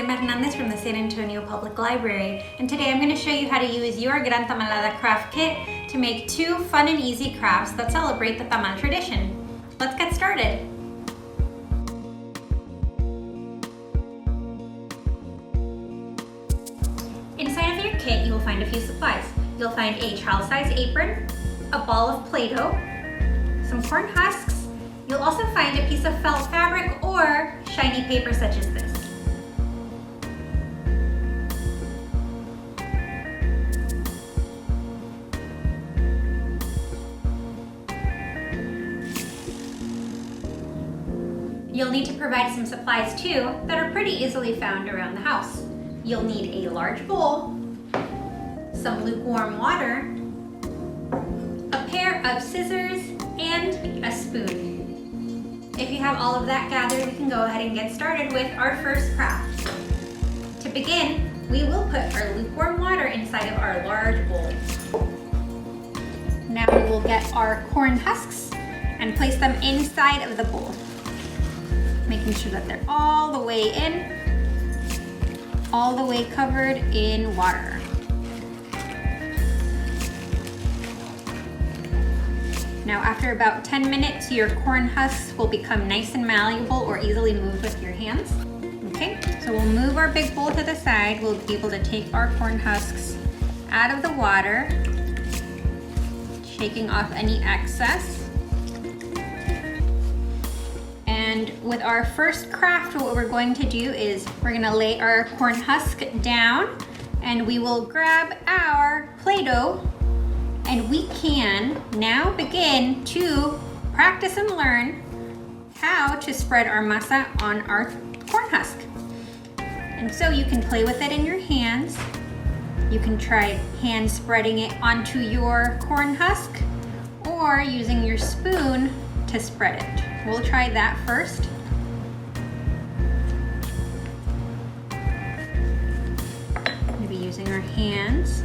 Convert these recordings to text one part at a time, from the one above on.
Hernandez from the San Antonio Public Library, and today I'm going to show you how to use your Gran Tamalada craft kit to make 2 fun and easy crafts that celebrate the tamal tradition. Let's get started. Inside of your kit, you will find a few supplies. You'll find a child-size apron, a ball of Play-Doh, some corn husks. You'll also find a piece of felt fabric or shiny paper such as this. You'll need to provide some supplies too that are pretty easily found around the house. You'll need a large bowl, some lukewarm water, a pair of scissors, and a spoon. If you have all of that gathered, we can go ahead and get started with our first craft. To begin, we will put our lukewarm water inside of our large bowl. Now we will get our corn husks and place them inside of the bowl, making sure that they're all the way in, all the way covered in water. Now after about 10 minutes, your corn husks will become nice and malleable or easily moved with your hands. Okay, so we'll move our big bowl to the side. We'll be able to take our corn husks out of the water, shaking off any excess. And with our first craft, what we're going to do is we're gonna lay our corn husk down and we will grab our Play-Doh, and we can now begin to practice and learn how to spread our masa on our corn husk. And so you can play with it in your hands. You can try hand spreading it onto your corn husk or using your spoon to spread it. We'll try that first. Maybe using our hands.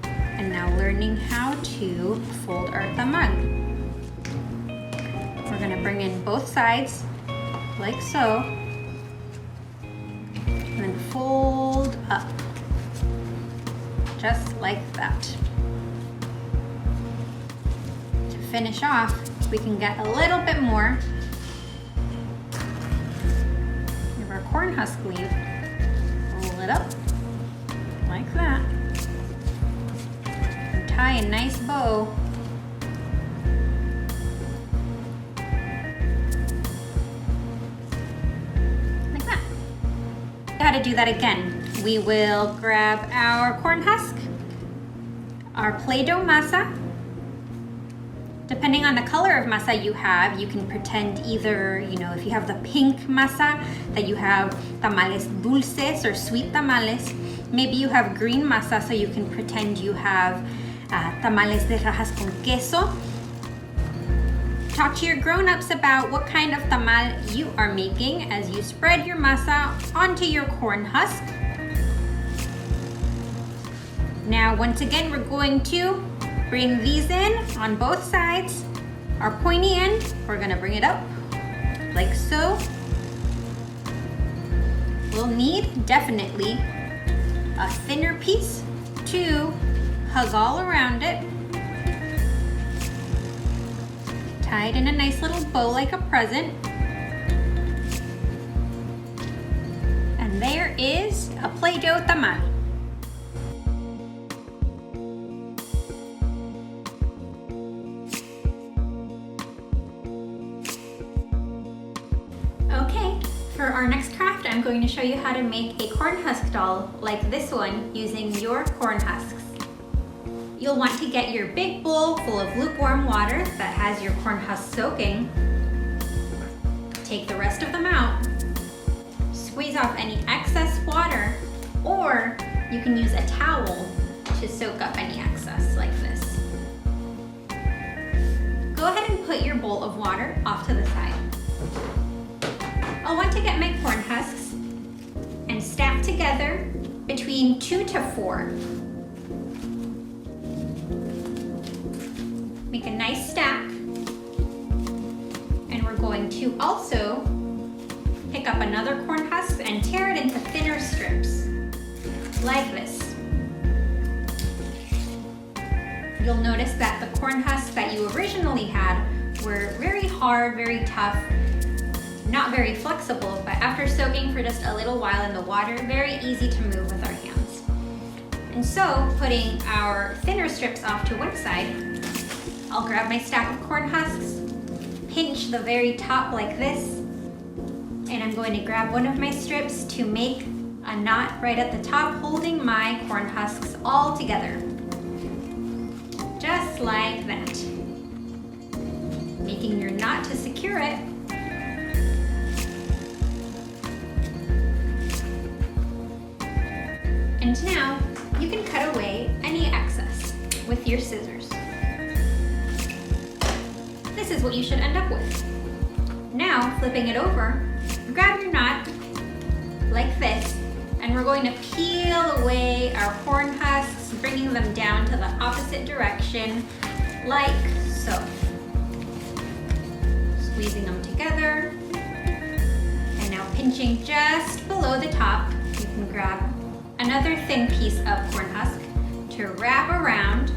And now learning how to fold our tamal. We're gonna bring in both sides, like so, and then fold up, just like that. To finish off, we can get a little bit more of our corn husk leaf, roll it up, like that. Tie a nice bow. Like that. How to do that again. We will grab our corn husk, our Play-Doh masa. Depending on the color of masa you have, you can pretend either, if you have the pink masa, that you have tamales dulces or sweet tamales. Maybe you have green masa, so you can pretend you have tamales de rajas con queso. Talk to your grown-ups about what kind of tamal you are making as you spread your masa onto your corn husk. Now, once again, we're going to bring these in on both sides. Our pointy end, we're gonna bring it up, like so. We'll need, definitely, a thinner piece to hug all around it. Tie it in a nice little bow like a present. And there is a Play-Doh tamal. Okay, for our next craft, I'm going to show you how to make a corn husk doll like this one using your corn husks. You'll want to get your big bowl full of lukewarm water that has your corn husk soaking. Take the rest of them out. Squeeze off any excess water, or you can use a towel to soak up any excess like this. Go ahead and put your bowl of water off to the side. I'll want to get my corn husks and stack together between 2 to 4. Make a nice stack, and we're going to also pick pick up another corn husk and tear it into thinner strips, like this. You'll notice that the corn husks that you originally had were very hard, very tough, not very flexible, but after soaking for just a little while in the water, very easy to move with our hands. And so, putting our thinner strips off to one side, I'll grab my stack of corn husks, pinch the very top like this, and I'm going to grab one of my strips to make a knot right at the top, holding my corn husks all together. Just like that. Making your knot to secure it. And now you can cut away any excess with your scissors. This is what you should end up with. Now, flipping it over, grab your knot like this, and we're going to peel away our corn husks, bringing them down to the opposite direction, like so. Squeezing them together, and now pinching just below the top, you can grab another thin piece of corn husk to wrap around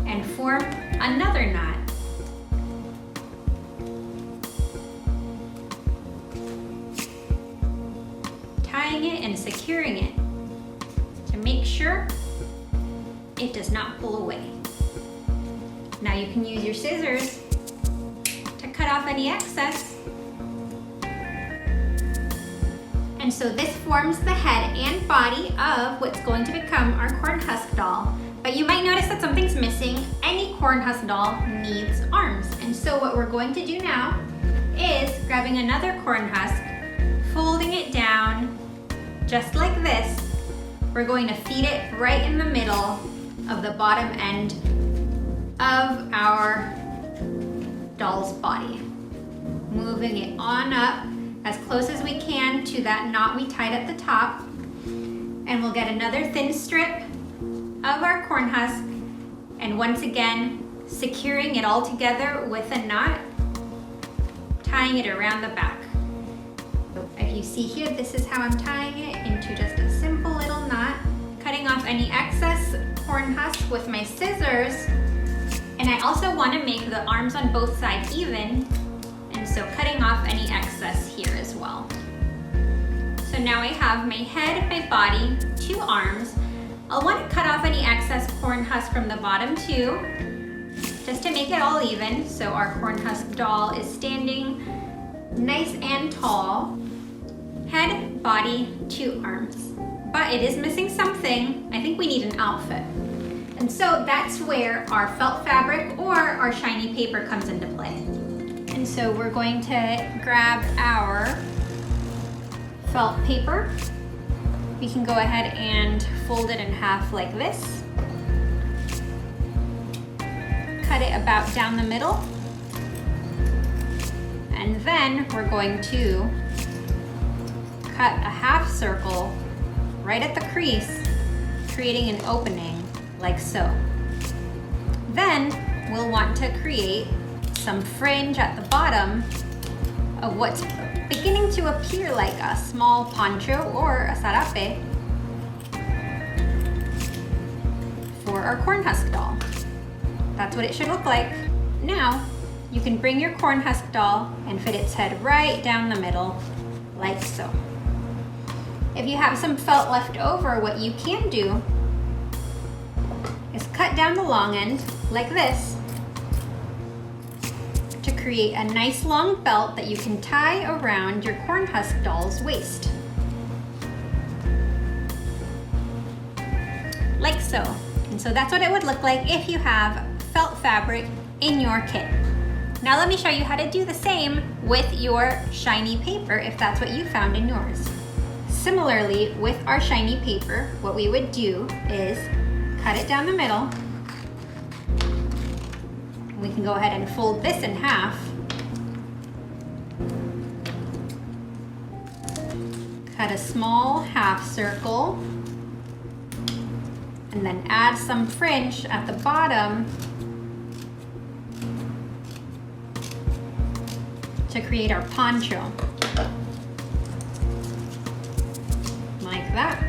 and form another knot. Tying it and securing it to make sure it does not pull away. Now you can use your scissors to cut off any excess. And so this forms the head and body of what's going to become our corn husk doll. But you might notice that something's missing. Any corn husk doll needs arms. And so what we're going to do now is grabbing another corn husk, folding it down just like this. We're going to feed it right in the middle of the bottom end of our doll's body. Moving it on up as close as we can to that knot we tied at the top. And we'll get another thin strip of our corn husk, and once again, securing it all together with a knot, tying it around the back. So if you see here, this is how I'm tying it into just a simple little knot, cutting off any excess corn husk with my scissors. And I also want to make the arms on both sides even, and so cutting off any excess here as well. So now I have my head, my body, 2 arms. I'll want to cut off any excess corn husk from the bottom too, just to make it all even, so our corn husk doll is standing nice and tall. Head, body, 2 arms. But it is missing something. I think we need an outfit. And so that's where our felt fabric or our shiny paper comes into play. And so we're going to grab our felt paper. We can go ahead and fold it in half like this. Cut it about down the middle. And then we're going to cut a half circle right at the crease, creating an opening like so. Then we'll want to create some fringe at the bottom of what's beginning to appear like a small poncho or a sarape for our corn husk doll. That's what it should look like. Now, you can bring your corn husk doll and fit its head right down the middle, like so. If you have some felt left over, what you can do is cut down the long end like this to create a nice long belt that you can tie around your corn husk doll's waist. Like so. And so that's what it would look like if you have felt fabric in your kit. Now let me show you how to do the same with your shiny paper if that's what you found in yours. Similarly, with our shiny paper, what we would do is cut it down the middle. We can go ahead and fold this in half. Cut a small half circle, and then add some fringe at the bottom to create our poncho. that.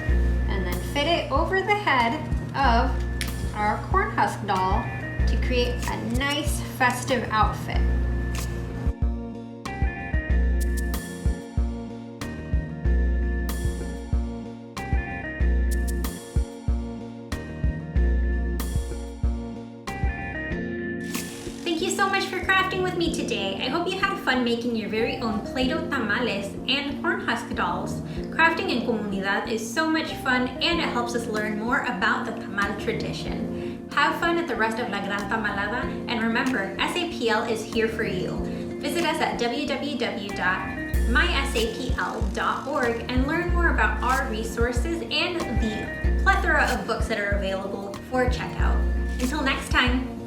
And then fit it over the head of our corn husk doll to create a nice festive outfit. Thank you so much for crafting with me today. I hope you had fun making your very own Play-Doh tamales and corn husk dolls. Crafting in comunidad is so much fun and it helps us learn more about the tamal tradition. Have fun at the rest of La Gran Tamalada, and remember, SAPL is here for you. Visit us at www.mysapl.org and learn more about our resources and the plethora of books that are available for checkout. Until next time.